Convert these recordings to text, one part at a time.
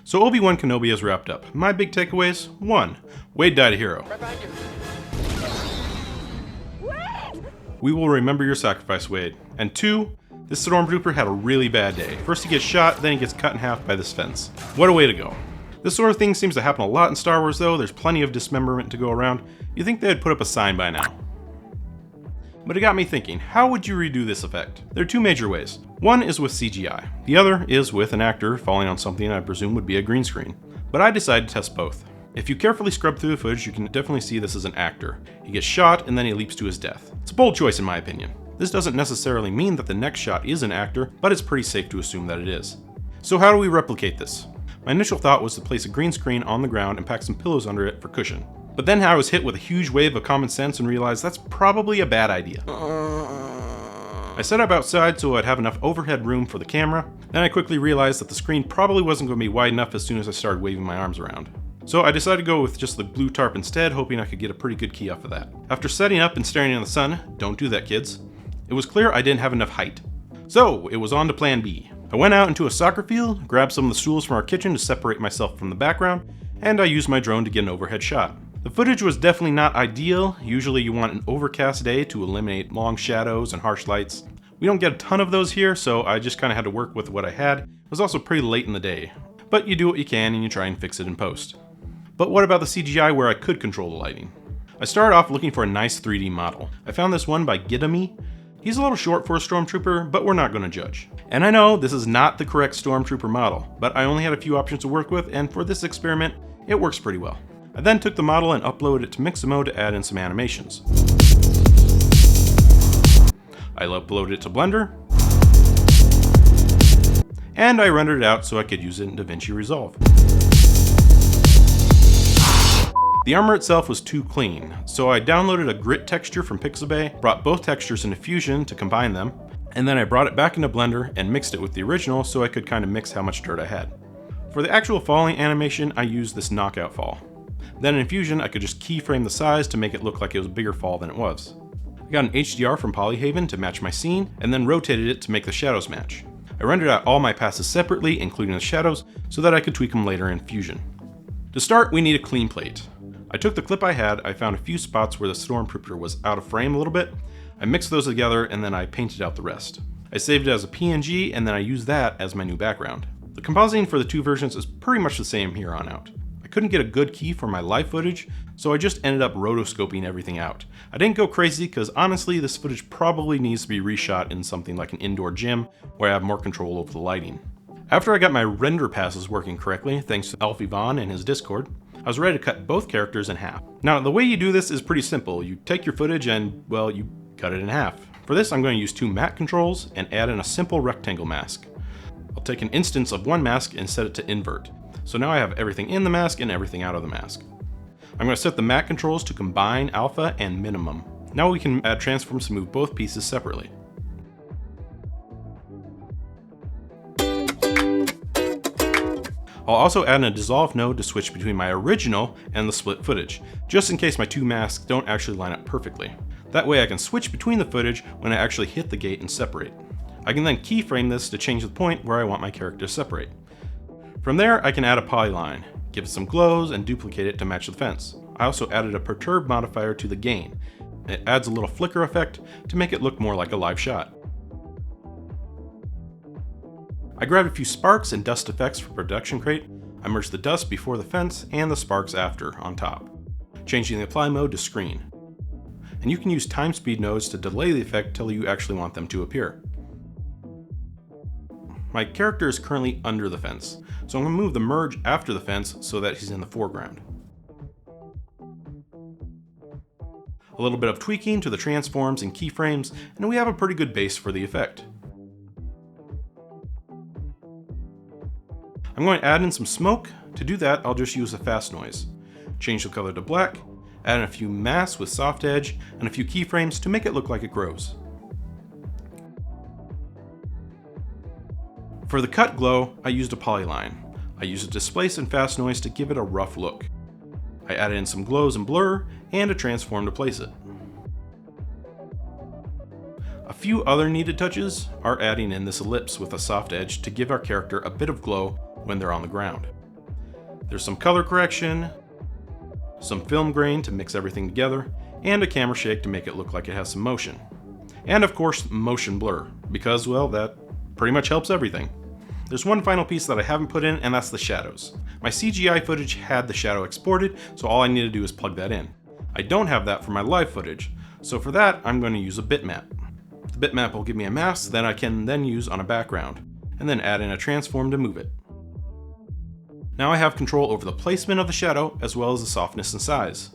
So Obi-Wan Kenobi is wrapped up. My big takeaways: 1. Wade died a hero. Right behind you. We will remember your sacrifice, Wade. And 2. This stormtrooper had a really bad day. First he gets shot, then he gets cut in half by this fence. What a way to go. This sort of thing seems to happen a lot in Star Wars though. There's plenty of dismemberment to go around. You'd think they'd put up a sign by now. But it got me thinking, how would you redo this effect? There are 2 major ways. One is with CGI. The other is with an actor falling on something I presume would be a green screen. But I decided to test both. If you carefully scrub through the footage, you can definitely see this is an actor. He gets shot and then he leaps to his death. It's a bold choice in my opinion. This doesn't necessarily mean that the next shot is an actor, but it's pretty safe to assume that it is. So how do we replicate this? My initial thought was to place a green screen on the ground and pack some pillows under it for cushion. But then I was hit with a huge wave of common sense and realized that's probably a bad idea. I set up outside so I'd have enough overhead room for the camera. Then I quickly realized that the screen probably wasn't going to be wide enough as soon as I started waving my arms around. So I decided to go with just the blue tarp instead, hoping I could get a pretty good key off of that. After setting up and staring in the sun, don't do that kids, it was clear I didn't have enough height. So it was on to plan B. I went out into a soccer field, grabbed some of the stools from our kitchen to separate myself from the background, and I used my drone to get an overhead shot. The footage was definitely not ideal. Usually you want an overcast day to eliminate long shadows and harsh lights. We don't get a ton of those here, so I just kind of had to work with what I had. It was also pretty late in the day. But you do what you can and you try and fix it in post. But what about the CGI where I could control the lighting? I started off looking for a nice 3D model. I found this one by Gidami. He's a little short for a stormtrooper, but we're not going to judge. And I know this is not the correct stormtrooper model, but I only had a few options to work with, and for this experiment, it works pretty well. I then took the model and uploaded it to Mixamo to add in some animations. I uploaded it to Blender, and I rendered it out so I could use it in Davinci Resolve. The armor itself was too clean, so I downloaded a grit texture from Pixabay, brought both textures into Fusion to combine them, and then I brought it back into Blender and mixed it with the original so I could kind of mix how much dirt I had. For the actual falling animation, I used this knockout fall. Then in Fusion, I could just keyframe the size to make it look like it was a bigger fall than it was. I got an HDR from Polyhaven to match my scene, and then rotated it to make the shadows match. I rendered out all my passes separately, including the shadows, so that I could tweak them later in Fusion. To start, we need a clean plate. I took the clip I had, I found a few spots where the stormtrooper was out of frame a little bit, I mixed those together and then I painted out the rest. I saved it as a PNG and then I used that as my new background. The compositing for the 2 versions is pretty much the same here on out. I couldn't get a good key for my live footage, so I just ended up rotoscoping everything out. I didn't go crazy because honestly this footage probably needs to be reshot in something like an indoor gym where I have more control over the lighting. After I got my render passes working correctly, thanks to Alfie Vaughn and his Discord, I was ready to cut both characters in half. Now, the way you do this is pretty simple. You take your footage and, well, you cut it in half. For this, I'm going to use 2 matte controls and add in a simple rectangle mask. I'll take an instance of one mask and set it to invert. So now I have everything in the mask and everything out of the mask. I'm going to set the matte controls to combine alpha and minimum. Now we can add transforms to move both pieces separately. I'll also add in a dissolve node to switch between my original and the split footage, just in case my 2 masks don't actually line up perfectly. That way I can switch between the footage when I actually hit the gate and separate. I can then keyframe this to change the point where I want my character to separate. From there I can add a polyline, give it some glows, and duplicate it to match the fence. I also added a perturb modifier to the gain. It adds a little flicker effect to make it look more like a live shot. I grabbed a few sparks and dust effects from Production Crate. I merged the dust before the fence and the sparks after on top, changing the apply mode to screen. And you can use time speed nodes to delay the effect till you actually want them to appear. My character is currently under the fence, so I'm going to move the merge after the fence so that he's in the foreground. A little bit of tweaking to the transforms and keyframes, and we have a pretty good base for the effect. I'm going to add in some smoke. To do that, I'll just use a fast noise. Change the color to black, add in a few masks with soft edge, and a few keyframes to make it look like it grows. For the cut glow, I used a polyline. I used a displace and fast noise to give it a rough look. I added in some glows and blur, and a transform to place it. A few other needed touches are adding in this ellipse with a soft edge to give our character a bit of glow when they're on the ground. There's some color correction, some film grain to mix everything together, and a camera shake to make it look like it has some motion. And of course, motion blur, because, well, that pretty much helps everything. There's one final piece that I haven't put in, and that's the shadows. My CGI footage had the shadow exported, so all I need to do is plug that in. I don't have that for my live footage, so for that, I'm going to use a bitmap. The bitmap will give me a mask that I can then use on a background, and then add in a transform to move it. Now I have control over the placement of the shadow, as well as the softness and size.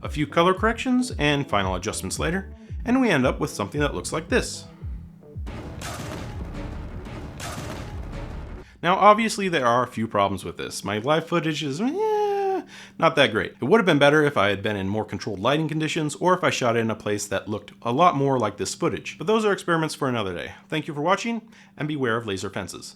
A few color corrections and final adjustments later, and we end up with something that looks like this. Now obviously there are a few problems with this. My live footage is not that great. It would have been better if I had been in more controlled lighting conditions, or if I shot it in a place that looked a lot more like this footage. But those are experiments for another day. Thank you for watching, and beware of laser fences.